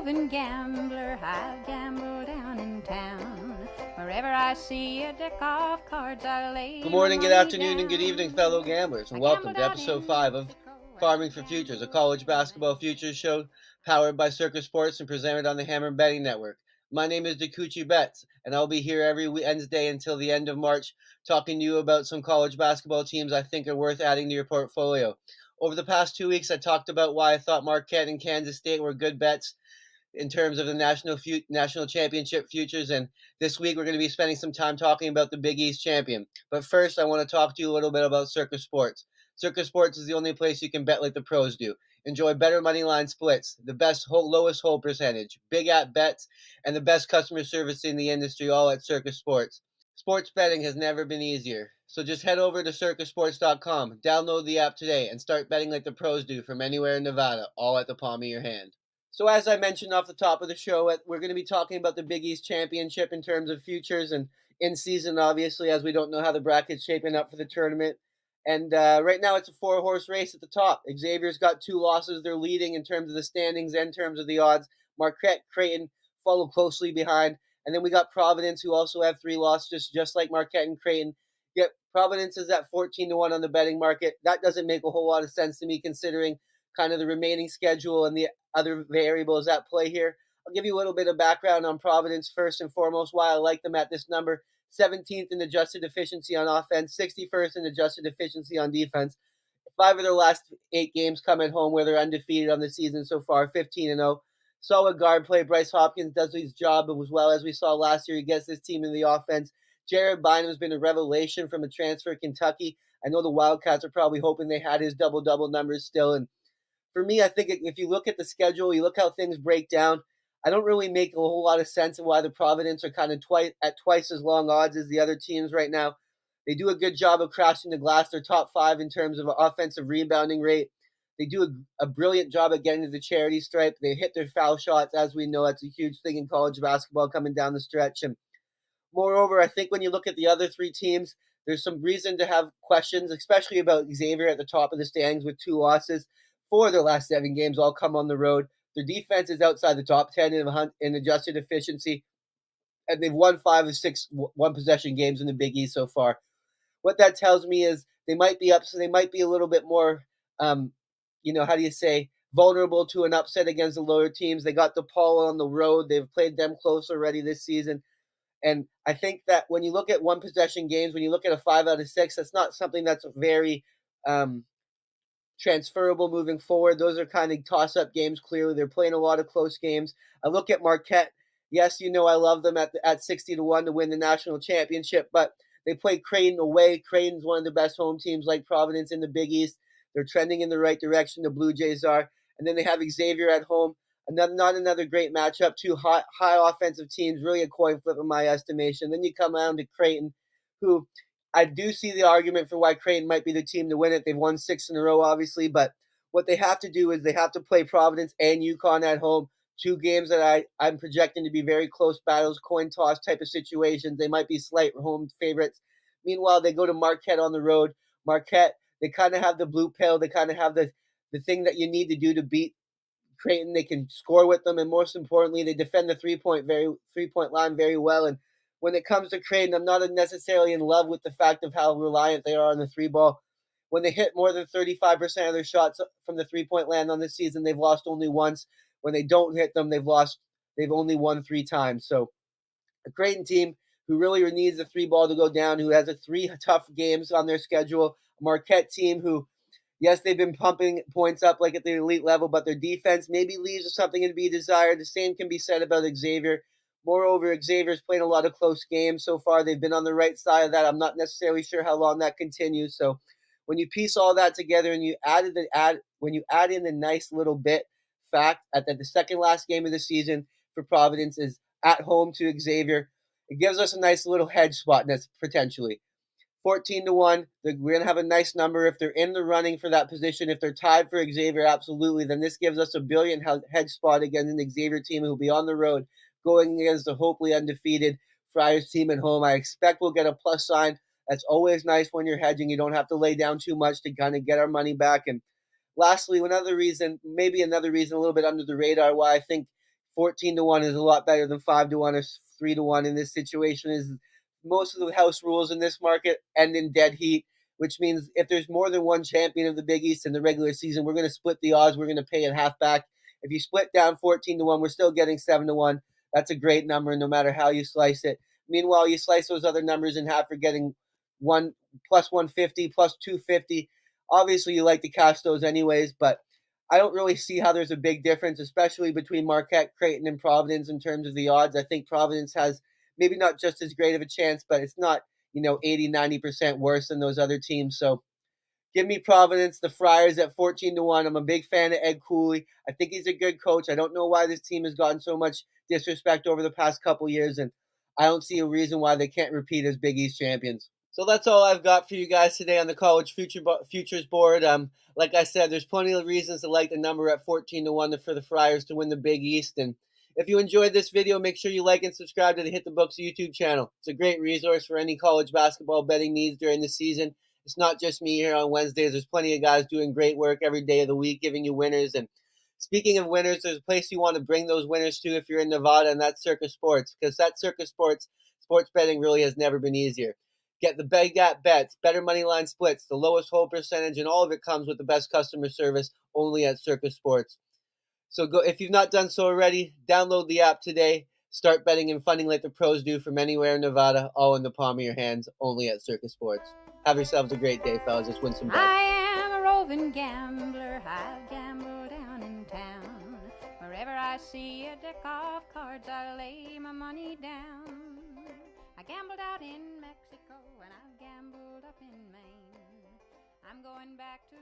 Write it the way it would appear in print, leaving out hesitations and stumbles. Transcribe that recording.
roving gambler, I'll gamble down in town. Wherever I see a deck of cards, I'll lay. Good morning, my good money afternoon, and good down. evening, fellow gamblers, and I welcome gambled to out episode in 5 of Mexico, Farming for Futures, a college basketball futures show powered by Circa Sports and presented on the Hammer Betting Network. My name is DaCoochie Bets, and I'll be here every Wednesday until the end of March talking to you about some college basketball teams I think are worth adding to your portfolio. Over the past 2 weeks, I talked about why I thought Marquette and Kansas State were good bets in terms of the national championship futures, and this week we're going to be spending some time talking about the Big East champion. But first, I want to talk to you a little bit about Circa Sports. Circa Sports is the only place you can bet like the pros do. Enjoy better money line splits, the lowest hold percentage, big at bets, and the best customer service in the industry, all at Circa Sports. Sports betting has never been easier. So just head over to circasports.com, download the app today, and start betting like the pros do from anywhere in Nevada, all at the palm of your hand. So as I mentioned off the top of the show, we're going to be talking about the Big East Championship in terms of futures and in season, obviously, as we don't know how the bracket's shaping up for the tournament. And right now it's a 4-horse race at the top. Xavier's got 2 losses. They're leading in terms of the standings and in terms of the odds. Marquette, Creighton follow closely behind. And then we got Providence, who also have 3 losses, just like Marquette and Creighton. Yet Providence is at 14-1 on the betting market. That doesn't make a whole lot of sense to me, considering kind of the remaining schedule and the other variables at play here. I'll give you a little bit of background on Providence first and foremost, why I like them at this number. 17th in adjusted efficiency on offense, 61st in adjusted efficiency on defense. 5 of their last 8 games come at home where they're undefeated on the season so far, 15-0. Solid guard play. Bryce Hopkins does his job as well as we saw last year. He gets this team in the offense. Jared Bynum's been a revelation from a transfer to Kentucky. I know the Wildcats are probably hoping they had his double-double numbers still, and for me, I think if you look at the schedule, you look how things break down, I don't really make a whole lot of sense of why the Providence are kind of twice as long odds as the other teams right now. They do a good job of crashing the glass. They're top 5 in terms of offensive rebounding rate. They do a brilliant job at getting to the charity stripe. They hit their foul shots. As we know, that's a huge thing in college basketball coming down the stretch. And moreover, I think when you look at the other 3 teams, there's some reason to have questions, especially about Xavier at the top of the standings with 2 losses. 4 of their last 7 games all come on the road. Their defense is outside the top 10 in adjusted efficiency, and they've won 5 of 6 one-possession games in the Big East so far. What that tells me is they might be up, so they might be a little bit more, vulnerable to an upset against the lower teams. They got DePaul on the road. They've played them close already this season. And I think that when you look at one-possession games, when you look at a 5 out of 6, that's not something that's very transferable moving forward. Those are kind of toss-up games, clearly. They're playing a lot of close games. I look at Marquette. Yes, I love them at 60-1 to win the national championship, but they play Creighton away. Creighton's one of the best home teams like Providence in the Big East. They're trending in the right direction, the Blue Jays are. And then they have Xavier at home. Not another great matchup. 2 high offensive teams, really a coin flip in my estimation. Then you come down to Creighton, who I do see the argument for why Creighton might be the team to win it. They've won 6 in a row, obviously, but what they have to do is they have to play Providence and UConn at home. 2 games that I'm projecting to be very close battles, coin toss type of situations. They might be slight home favorites. Meanwhile, they go to Marquette on the road. Marquette, they kind of have the blue pill. They kind of have the thing that you need to do to beat Creighton. They can score with them, and most importantly, they defend the three-point line very well. And when it comes to Creighton, I'm not necessarily in love with the fact of how reliant they are on the 3-ball. When they hit more than 35% of their shots from the 3-point land on this season, they've lost only once. When they don't hit them, they've only won 3 times. So a Creighton team who really needs the 3-ball to go down, who has 3 tough games on their schedule. A Marquette team who, yes, they've been pumping points up like at the elite level, but their defense maybe leaves something to be desired. The same can be said about Xavier. Moreover, Xavier's playing a lot of close games so far. They've been on the right side of that. I'm not necessarily sure how long that continues. So when you piece all that together and you add in the nice little bit fact that the second last game of the season for Providence is at home to Xavier, it gives us a nice little hedge spot that's potentially 14-1. We're going to have a nice number if they're in the running for that position. If they're tied for Xavier, absolutely, then this gives us a billion hedge spot against an Xavier team who will be on the road going against the hopefully undefeated Friars team at home. I expect we'll get a plus sign. That's always nice when you're hedging. You don't have to lay down too much to kind of get our money back. And lastly, another reason a little bit under the radar why I think 14-1 is a lot better than 5-1 or 3-1 in this situation. Is most of the house rules in this market end in dead heat, which means if there's more than one champion of the Big East in the regular season, we're going to split the odds. We're going to pay it half back. If you split down 14-1, we're still getting 7-1. That's a great number, no matter how you slice it. Meanwhile, you slice those other numbers in half, you're getting one plus 150, plus 250. Obviously, you like to cash those anyways, but I don't really see how there's a big difference, especially between Marquette, Creighton, and Providence in terms of the odds. I think Providence has maybe not just as great of a chance, but it's not, 80, 90% worse than those other teams. So give me Providence, the Friars at 14-1. I'm a big fan of Ed Cooley. I think he's a good coach. I don't know why this team has gotten so much disrespect over the past couple years, and I don't see a reason why they can't repeat as Big East champions. So that's all I've got for you guys today on the college futures board. Like I said, there's plenty of reasons to like the number at 14-1 for the Friars to win the Big East. And if you enjoyed this video, make sure you like and subscribe to the Hit the Books YouTube channel. It's a great resource for any college basketball betting needs during the season. It's not just me here on Wednesdays. There's plenty of guys doing great work every day of the week, giving you winners. And speaking of winners, there's a place you want to bring those winners to if you're in Nevada, and that's Circa Sports, because that Circa Sports betting really has never been easier. Get the big gap bets, better money line splits, the lowest hold percentage, and all of it comes with the best customer service only at Circa Sports. So go, if you've not done so already, download the app today. Start betting and funding like the pros do from anywhere in Nevada, all in the palm of your hands, only at Circa Sports. Have yourselves a great day, fellas. Let's win some bets. I am a roving gambler. I've gambled down in town. Wherever I see a deck of cards, I lay my money down. I gambled out in Mexico and I've gambled up in Maine. I'm going back to